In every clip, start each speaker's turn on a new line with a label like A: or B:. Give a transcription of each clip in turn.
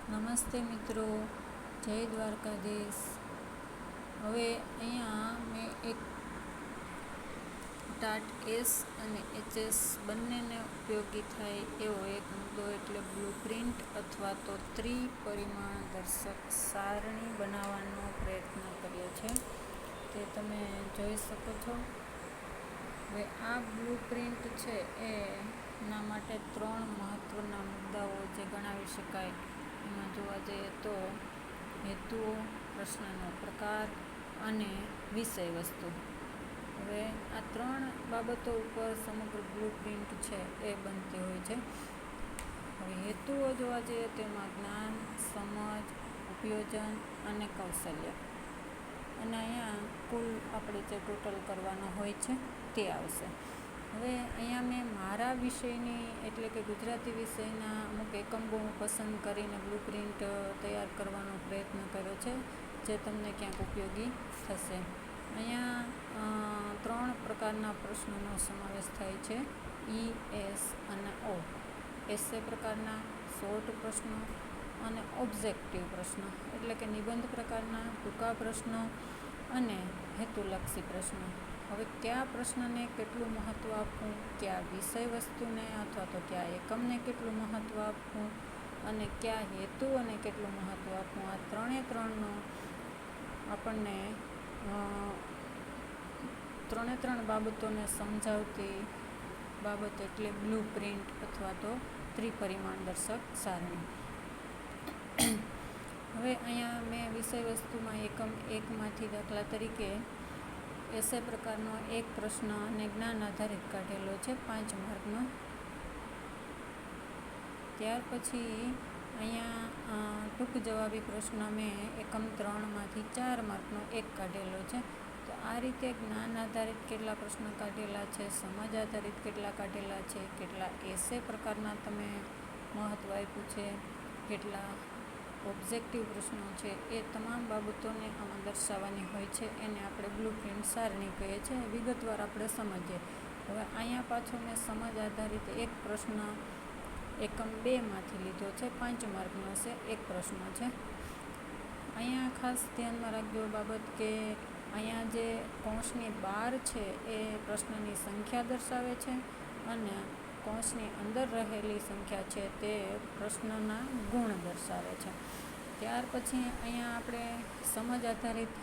A: નમસ્તે મિત્રો, જય દ્વારકાધીશ. હવે અહીંયા મેં એક ટાટ એસ અને એચએસ બંનેને ઉપયોગી થાય એવો એક મુદ્દો એટલે બ્લુપ્રિન્ટ અથવા તો ત્રિપરિમાણ દર્શક સારણી બનાવવાનો પ્રયત્ન કર્યો છે, તે તમે જોઈ શકો છો. હવે આ બ્લુપ્રિન્ટ છે એના માટે 3 મહત્ત્વના મુદ્દાઓ જે ગણાવી શકાય. એમાં જોવા જઈએ તો હેતુઓ, પ્રશ્નનો પ્રકાર અને વિષય વસ્તુ. હવે આ 3 બાબતો ઉપર સમગ્ર બ્લુપ્રિન્ટ છે એ બનતી હોય છે. હવે હેતુઓ જોવા જઈએ તેમાં જ્ઞાન, સમજ, ઉપયોજન અને કૌશલ્ય. અને અહીંયા કુલ આપણે જે ટોટલ કરવાનો હોય છે તે આવશે. હવે અહીંયા મેં મારા વિષયની એટલે કે ગુજરાતી વિષયના અમુક એકમો પસંદ કરીને બ્લુપ્રિન્ટ તૈયાર કરવાનો પ્રયત્ન કર્યો છે, જે તમને ક્યાંક ઉપયોગી થશે. અહીંયા 3 પ્રકારના પ્રશ્નોનો સમાવેશ થાય છે: ઈ, એસ અને ઓ. એસે પ્રકારના, શોર્ટ પ્રશ્નો અને ઓબ્જેક્ટિવ પ્રશ્નો એટલે કે નિબંધ પ્રકારના ટૂંકા પ્રશ્નો અને હેતુલક્ષી પ્રશ્નો. હવે કયા પ્રશ્નને કેટલું મહત્ત્વ આપવું, કયા વિષય વસ્તુને અથવા તો કયા એકમને કેટલું મહત્ત્વ આપવું અને કયા હેતુ અને કેટલું મહત્ત્વ આપવું, આ 3નો આપણને 3 બાબતોને સમજાવતી બાબત એટલે બ્લુપ્રિન્ટ અથવા તો ત્રિપરિમાણ દર્શક સારણી. હવે અહીંયા મેં વિષય વસ્તુમાં એકમ 1માંથી દાખલા તરીકે એસે પ્રકારનો એક પ્રશ્ન અને જ્ઞાન આધારિત કાઢેલો છે 5 માર્કનો. ત્યાર પછી અહીંયા ટૂંક જવાબી પ્રશ્ન મેં એકમ 3માંથી 4 માર્કનો એક કાઢેલો છે. તો આ રીતે જ્ઞાન આધારિત કેટલા પ્રશ્નો કાઢેલા છે, સમજ આધારિત કેટલા કાઢેલા છે, કેટલા એસે પ્રકારના તમે મહત્ત્વ આપ્યું છે, કેટલા ઓબ્જેક્ટિવ પ્રશ્નો છે, એ તમામ બાબતોને આમાં દર્શાવવાની હોય છે. એને આપણે બ્લુપ્રિન્ટ સારણી કહીએ છીએ. વિગતવાર આપણે સમજીએ. હવે અહીંયા પાછો મેં સમજ આધારિત એક પ્રશ્ન એકમ 2માંથી લીધો છે, 5 માર્કનો છે, એક પ્રશ્ન છે. અહીંયા ખાસ ધ્યાનમાં રાખજો બાબત કે અહીંયા જે કૌંસની બહાર છે એ પ્રશ્નની સંખ્યા દર્શાવે છે અને કૌંસની અંદર રહેલી સંખ્યા છે તે પ્રશ્નના ગુણ દર્શાવે છે. ત્યાર પછી અહીંયા આપણે સમજ આધારિત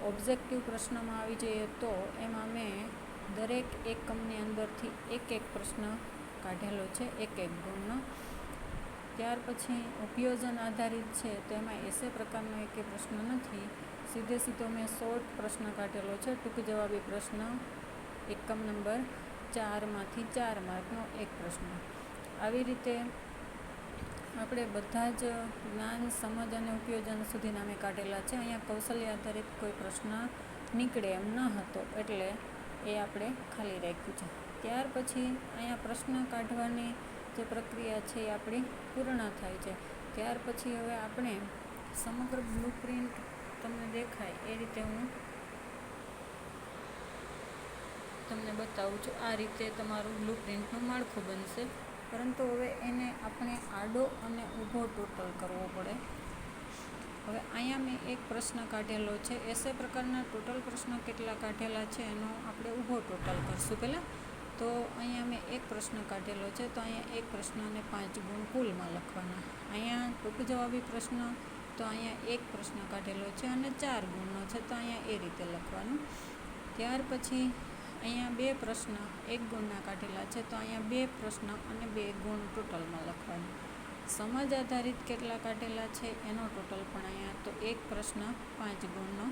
A: ઓબ્જેક્ટિવ પ્રશ્નમાં આવી જઈએ તો એમાં મેં દરેક એકમની અંદરથી એક પ્રશ્ન કાઢેલો છે, એક ગુણનો. ત્યાર પછી ઉપયોજન આધારિત છે તો એમાં એસે પ્રકારનો એક પ્રશ્ન નથી, સીધો મેં શોર્ટ પ્રશ્ન કાઢેલો છે, ટૂંક જવાબી પ્રશ્ન એકમ નંબર 4માંથી 4 માર્કનો એક પ્રશ્ન. આવી રીતે આપણે બધા જ જ્ઞાન, સમજ અને ઉપયોજન સુધીના મેં કાઢેલા છે. અહીંયા કૌશલ્ય આધારિત કોઈ પ્રશ્ન નીકળે એમ ન હતો એટલે એ આપણે ખાલી રાખ્યું છે. ત્યાર પછી અહીંયા પ્રશ્ન કાઢવાની જે પ્રક્રિયા છે એ આપણી પૂર્ણ થાય છે. ત્યાર પછી હવે આપણે સમગ્ર બ્લુપ્રિન્ટ તમને દેખાય એ રીતે હું તમને બતાવું છું. આ રીતે તમારું બ્લુપ્રિન્ટનું માળખું બનશે, પરંતુ હવે એને આપણે આડો અને ઊભો ટોટલ કરવો પડે. હવે અહીંયા મેં એક પ્રશ્ન કાઢેલો છે. એસે પ્રકારના ટોટલ પ્રશ્નો કેટલા કાઢેલા છે એનો આપણે ઊભો ટોટલ કરશું પહેલાં. તો અહીંયા મેં એક પ્રશ્ન કાઢેલો છે, તો અહીંયા એક પ્રશ્નને 5 ગુણ કુલમાં લખવાના. અહીંયા ટૂંક જવાબી પ્રશ્ન તો અહીંયા એક પ્રશ્ન કાઢેલો છે અને 4 ગુણનો છે, તો અહીંયા એ રીતે લખવાનું. ત્યાર પછી અહીંયા 2 પ્રશ્ન 1 ગુણના કાઢેલા છે, તો અહીંયા 2 પ્રશ્ન અને 2 ગુણ ટોટલમાં લખવાનું. સમજ આધારિત કેટલા કાઢેલા છે એનો ટોટલ પણ અહીંયા તો એક પ્રશ્ન 5 ગુણનો.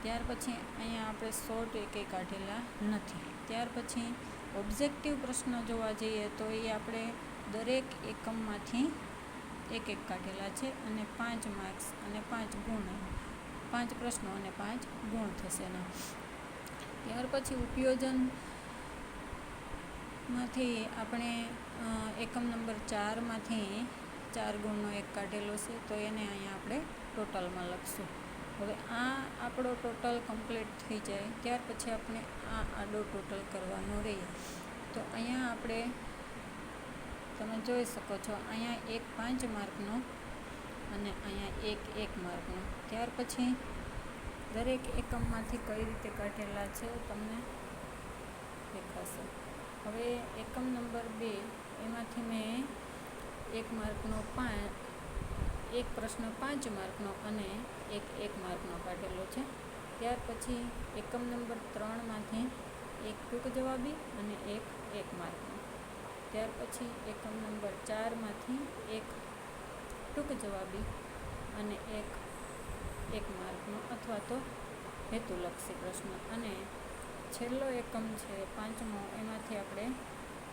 A: ત્યાર પછી અહીંયા આપણે શોર્ટ એકે કાઢેલા નથી. ત્યાર પછી ઓબ્જેક્ટિવ પ્રશ્ન જોવા જઈએ તો એ આપણે દરેક એકમમાંથી એક કાઢેલા છે અને 5 માર્ક્સ અને 5 ગુણ, 5 પ્રશ્નો અને 5 ગુણ થશે એના. ત્યાર પછી ઉપયોજનમાંથી આપણે એકમ નંબર 4માંથી 4 ગુણનો એક કાઢેલો છે, તો એને અહીંયા આપણે ટોટલમાં લખશું. હવે આ આપણો ટોટલ કમ્પ્લીટ થઈ જાય ત્યાર પછી આપણે આ આડો ટોટલ કરવાનો રહીએ. તો અહીંયા આપણે તમે જોઈ શકો છો અહીંયા એક 5 માર્કનો અને અહીંયા એક 1 માર્કનો. ત્યાર પછી દરેક એકમમાંથી કઈ રીતે કાઢેલા છે તમને દેખાશે. હવે એકમ નંબર 2 એમાંથી મેં 1 માર્કનો એક પ્રશ્ન 5 માર્કનો અને એક 1 માર્કનો કાઢેલો છે. ત્યાર પછી એકમ નંબર 3માંથી એક ટૂંક જવાબી અને એક 1 માર્કનો. ત્યાર પછી એકમ નંબર 4માંથી એક ટૂંક જવાબી અને એક 1 માર્કનો અથવા તો હેતુલક્ષી પ્રશ્ન. અને છેલ્લો એકમ છે 5મો, એમાંથી આપણે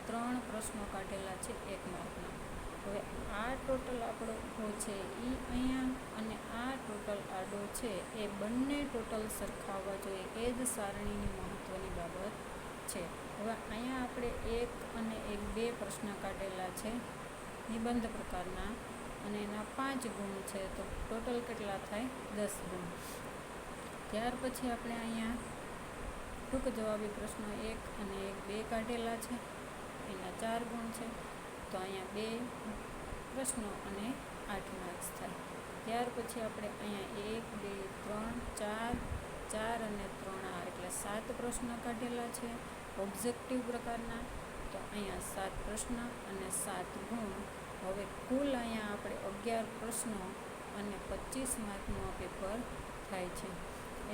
A: 3 પ્રશ્નો કાઢેલા છે 1 માર્કના. હવે આ ટોટલ આપણો ઊભો છે એ અહીંયા અને આ ટોટલ આડો છે એ બંને ટોટલ સરખાવવા જોઈએ. એ જ સારણીની મહત્ત્વની બાબત છે. હવે અહીંયા આપણે 1 અને 2 પ્રશ્ન કાઢેલા છે નિબંધ પ્રકારના અને એના 5 ગુણ છે. તો ટોટલ કેટલા થાય? 10 ગુણ. ત્યાર પછી આપણે અહીંયા ટૂંક જવાબી પ્રશ્નો 1 અને 2 કાઢેલા છે, એના 4 ગુણ છે. તો અહીંયા 2 પ્રશ્નો અને 8 માર્ક્સ થાય. ત્યાર પછી આપણે અહીંયા 1 2 3 4 અને 3 એટલે 7 પ્રશ્નો કાઢેલા છે ઓબ્જેક્ટિવ પ્રકારના. તો અહીંયા 7 પ્રશ્ન અને 7 ગુણ. હવે કુલ અહીંયા આપણે 11 પ્રશ્નો અને 25 માર્કનું આ પેપર થાય છે.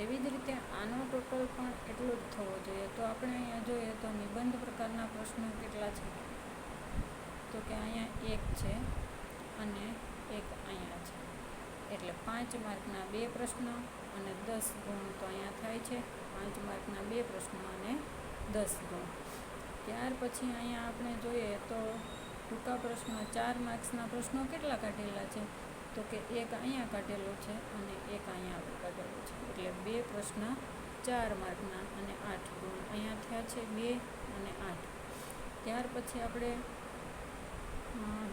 A: એવી જ રીતે આનો ટોટલ પણ એટલું જ થવો જોઈએ. તો આપણે અહીંયા જોઈએ તો નિબંધ પ્રકારના પ્રશ્નો કેટલા છે, તો કે અહીંયા 1 છે અને 1 અહીંયા છે. એટલે 5 માર્કના 2 પ્રશ્નો અને 10 ગુણ. તો અહીંયા થાય છે 5 માર્કના 2 પ્રશ્નો અને 10 ગુણ. ત્યાર પછી અહીંયા આપણે જોઈએ તો ટૂંકા પ્રશ્નો 4 માર્ક્સના પ્રશ્નો કેટલા કાઢેલા છે, તો કે 1 અહીંયા કાઢેલો છે અને 1 અહીંયા આપણે કાઢેલો છે. એટલે 2 પ્રશ્ન 4 માર્કના અને 8 ગુણ. અહીંયા થયા છે 2 અને 8. ત્યાર પછી આપણે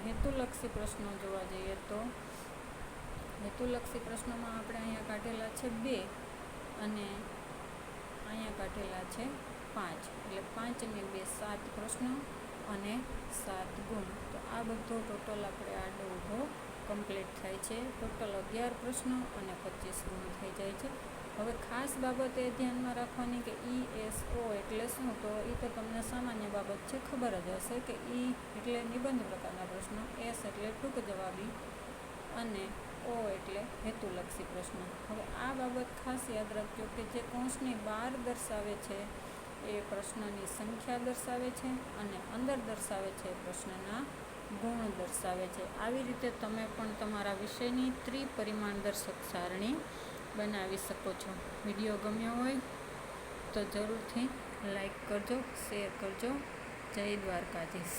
A: હેતુલક્ષી પ્રશ્નો જોવા જઈએ તો હેતુલક્ષી પ્રશ્નોમાં આપણે અહીંયા કાઢેલા છે 2 અને અહીંયા કાઢેલા છે 5. એટલે 5 ને 2 7 પ્રશ્નો અને 7 ગુણ. તો આ બધો ટોટલ આપણે આડો ઊભો કમ્પ્લીટ થાય છે. ટોટલ 11 પ્રશ્નો અને 25 ગુણ થઈ જાય છે. હવે ખાસ બાબત એ ધ્યાનમાં રાખવાની કે ESO એટલે શું, તો એ તો તમને સામાન્ય બાબત છે, ખબર જ હશે કે એટલે નિબંધ પ્રકારના પ્રશ્નો, S એટલે ટૂંક જવાબી અને O એટલે હેતુલક્ષી પ્રશ્નો. હવે આ બાબત ખાસ યાદ રાખજો કે જે કૌંસની બહાર દર્શાવે છે એ પ્રશ્નની સંખ્યા દર્શાવે છે અને અંદર દર્શાવે છે પ્રશ્નના ગુણ દર્શાવે છે. આવી રીતે તમે પણ તમારા વિષયની ત્રિપરિમાણદર્શક સારણી બનાવી શકો છો. વિડીયો ગમ્યો હોય તો જરૂરથી લાઈક કરજો, શેર કરજો. જય દ્વારકાધીશ.